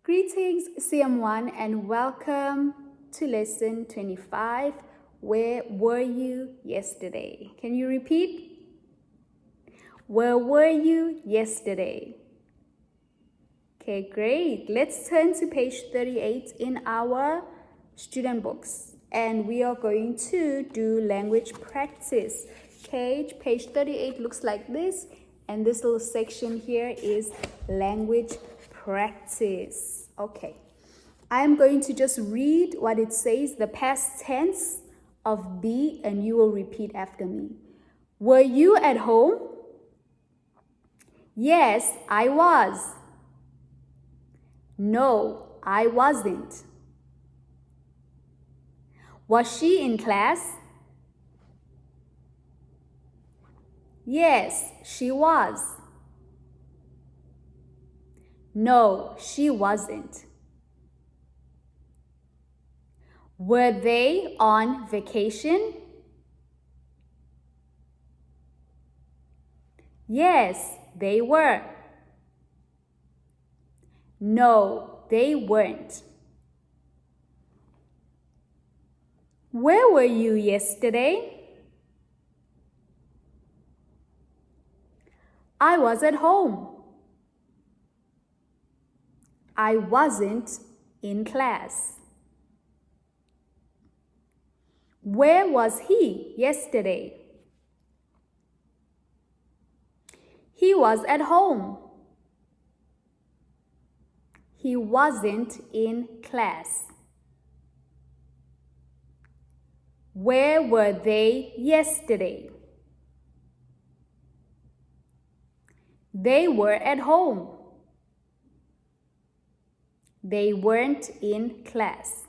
Greetings CM1 and welcome to lesson 25. Where were you yesterday? Can you repeat? Where were you yesterday? Okay, great. Let's turn to page 38 in our student books and we are going to do language practice. Okay, page 38 looks like this and this little section here is language practice. Okay, I'm going to just read what it says, the past tense of be, and you will repeat after me. Were you at home? Yes, I was. No, I wasn't. Was she in class? Yes, she was. No, she wasn't. Were they on vacation? Yes, they were. No, they weren't. Where were you yesterday? I was at home. I wasn't in class. Where was he yesterday? He was at home. He wasn't in class. Where were they yesterday? They were at home. They weren't in class.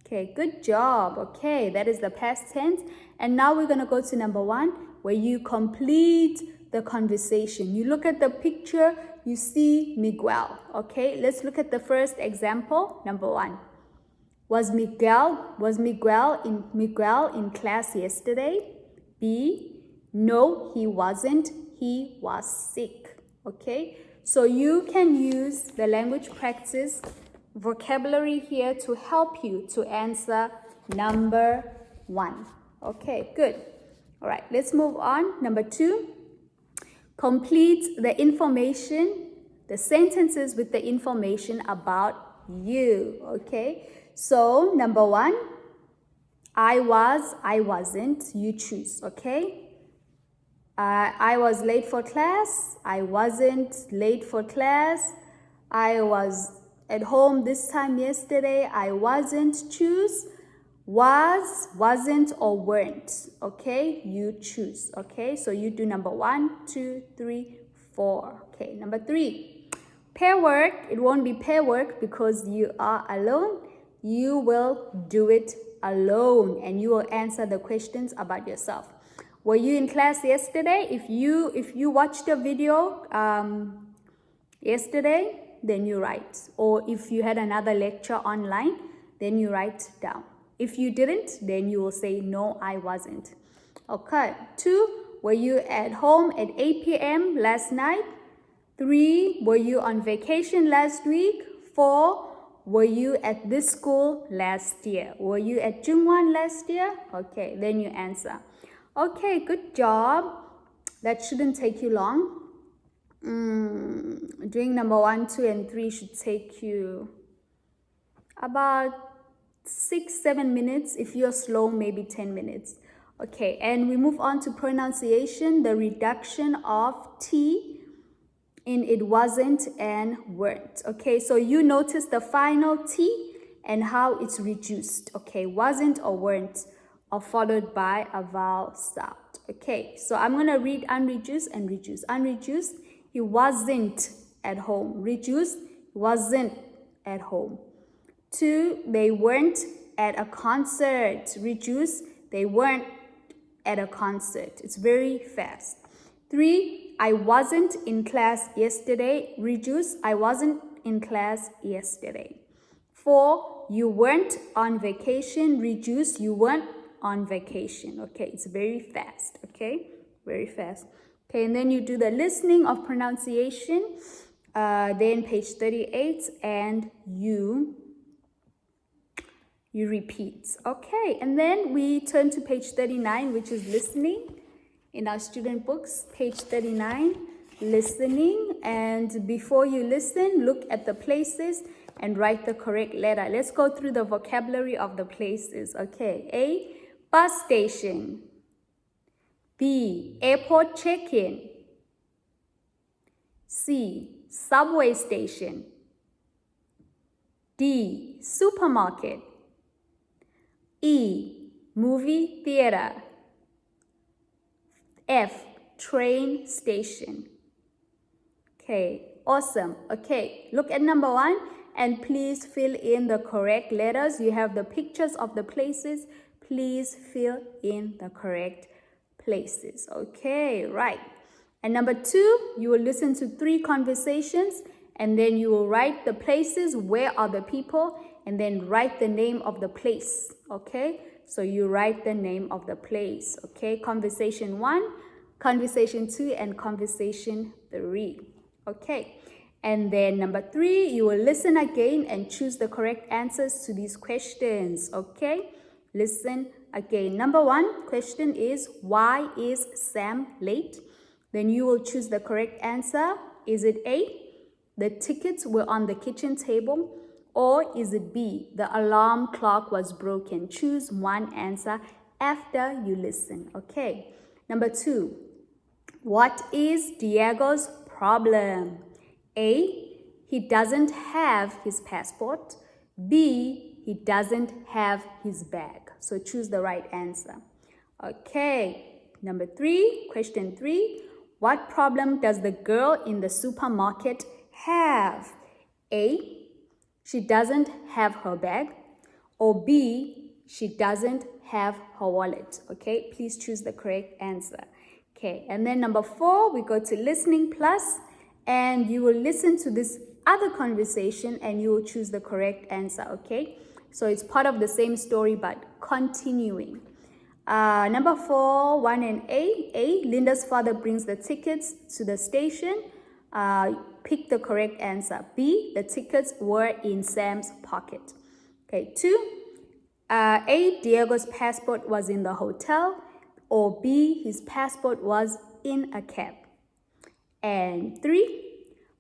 Okay, good job. Okay, that is the past tense. And now we're going to go to number 1, where you complete the conversation. You look at the picture, you see Miguel. Okay, let's look at the first example. Number 1. Was Miguel in class yesterday? B. No, he wasn't. He was sick. Okay, so you can use the language practice vocabulary here to help you to answer number 1. Okay, good. All right, let's move on. Number 2, complete the information, the sentences with the information about you. Okay, so number 1, I was, I wasn't, you choose. Okay, I was late for class. I wasn't late for class. I was at home this time yesterday. I wasn't. Choose was, wasn't, or weren't. Okay, you choose. Okay, so you do number 1, 2, 3, 4. Okay, number 3, pair work. It won't be pair work because you are alone. You will do it alone and you will answer the questions about yourself. Were you in class yesterday? If you watched the video yesterday, then you write. Or if you had another lecture online, then you write down. If you didn't, then you will say, no, I wasn't. Okay. 2, were you at home at 8 p.m. last night? 3, were you on vacation last week? 4, were you at this school last year? Were you at Jungwon last year? Okay, then you answer. Okay, good job. That shouldn't take you long. Doing number 1, 2, and 3 should take you about 6-7 minutes. If you're slow, maybe 10 minutes. Okay, and we move on to pronunciation, the reduction of T in it wasn't and weren't. Okay, so you notice the final T and how it's reduced. Okay, wasn't or weren't, or followed by a vowel sound. Okay, so I'm going to read unreduced and reduced. Unreduced, he wasn't at home. Reduced, he wasn't at home. 2, they weren't at a concert. Reduced, they weren't at a concert. It's very fast. 3, I wasn't in class yesterday. Reduced, I wasn't in class yesterday. 4, you weren't on vacation. Reduced, you weren't on vacation. Okay, it's very fast. Okay, very fast. Okay, and then you do the listening of pronunciation. Then page 38, and you repeat. Okay, and then we turn to page 39, which is listening. In our student books, page 39, listening. And before you listen, look at the places and write the correct letter. Let's go through the vocabulary of the places. Okay, A, bus station. B, airport check-in. C, subway station. D, supermarket. E, movie theater. F, train station. Okay, awesome. Okay, look at number 1 and please fill in the correct letters. You have the pictures of the places. Please fill in the correct places. Okay, right. And number 2, you will listen to 3 conversations and then you will write the places, where are the people, and then write the name of the place. Okay, so you write the name of the place. Okay, conversation 1, conversation 2, and conversation 3. Okay, and then number 3, you will listen again and choose the correct answers to these questions. Okay, listen again. Number 1 question is, why is Sam late? Then you will choose the correct answer. Is it A, the tickets were on the kitchen table? Or is it B, the alarm clock was broken? Choose one answer after you listen. Okay. Number 2, what is Diego's problem? A, he doesn't have his passport. B, he doesn't have his bag. So choose the right answer. Okay. Number 3, question 3, what problem does the girl in the supermarket have? A, she doesn't have her bag. Or B, she doesn't have her wallet. Okay, please choose the correct answer. Okay, and then number 4, we go to listening plus, and you will listen to this other conversation and you will choose the correct answer. Okay, so it's part of the same story but continuing. Number 4, 1 and A, Linda's father brings the tickets to the station. Pick the correct answer. B, the tickets were in Sam's pocket. Okay, 2, A, Diego's passport was in the hotel. Or B, his passport was in a cab. And 3,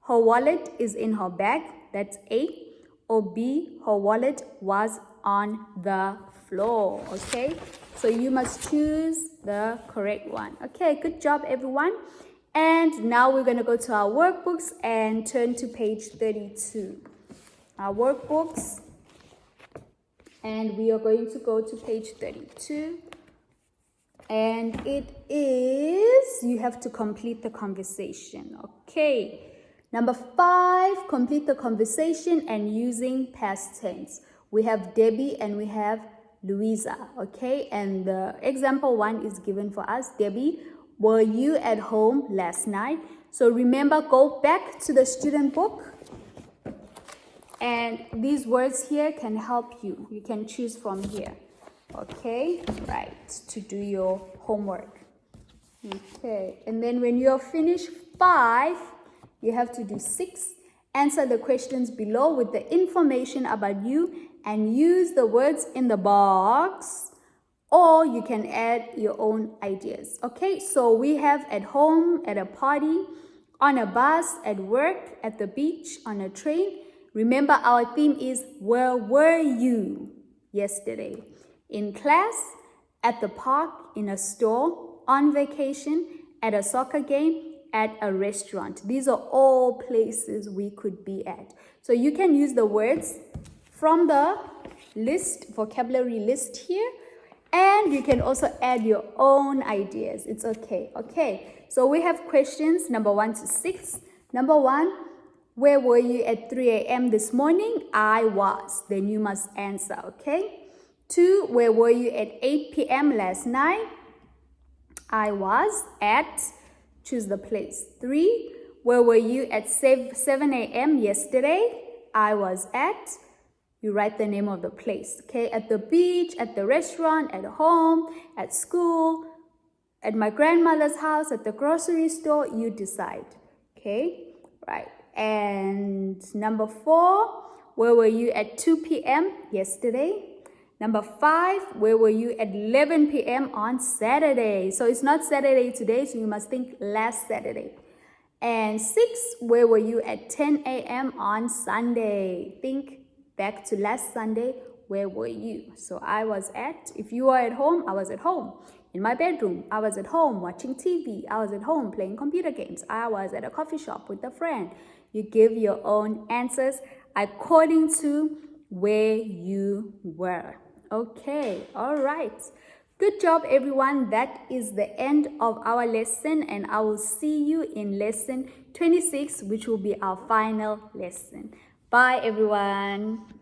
her wallet is in her bag. That's A. Or B, her wallet was on the floor. Okay, so you must choose the correct one. Okay, good job everyone. And now we're going to go to our workbooks and turn to page 32. Our workbooks, and we are going to go to page 32. And it is, you have to complete the conversation. Okay. Number 5, complete the conversation and using past tense. We have Debbie and we have Louisa. Okay. And the example 1 is given for us. Debbie, were you at home last night? So remember, go back to the student book. And these words here can help you. You can choose from here. Okay, right, to do your homework. Okay, and then when you're finished 5, you have to do 6. Answer the questions below with the information about you and use the words in the box, or you can add your own ideas. Okay, so we have at home, at a party, on a bus, at work, at the beach, on a train. Remember, our theme is, where were you yesterday? In class, at the park, in a store, on vacation, at a soccer game, at a restaurant. These are all places we could be at. So you can use the words from the list, vocabulary list here, and you can also add your own ideas. It's okay. Okay, so we have questions number 1 to 6. Number 1, where were you at 3 a.m. this morning? I was. Then you must answer, okay? 2, where were you at 8 p.m. last night? I was at, choose the place. 3, where were you at 7 a.m. yesterday? I was at, you write the name of the place, okay? At the beach, at the restaurant, at home, at school, at my grandmother's house, at the grocery store, you decide, okay? Right. And number 4, where were you at 2 p.m. yesterday? Number 5, where were you at 11 p.m. on Saturday? So it's not Saturday today, so you must think last Saturday. And 6, where were you at 10 a.m. on Sunday? Think back to last Sunday, where were you? So if you are at home, I was at home. In my bedroom, I was at home watching TV. I was at home playing computer games. I was at a coffee shop with a friend. You give your own answers according to where you were. Okay, all right. Good job, everyone. That is the end of our lesson, and I will see you in lesson 26, which will be our final lesson. Bye, everyone.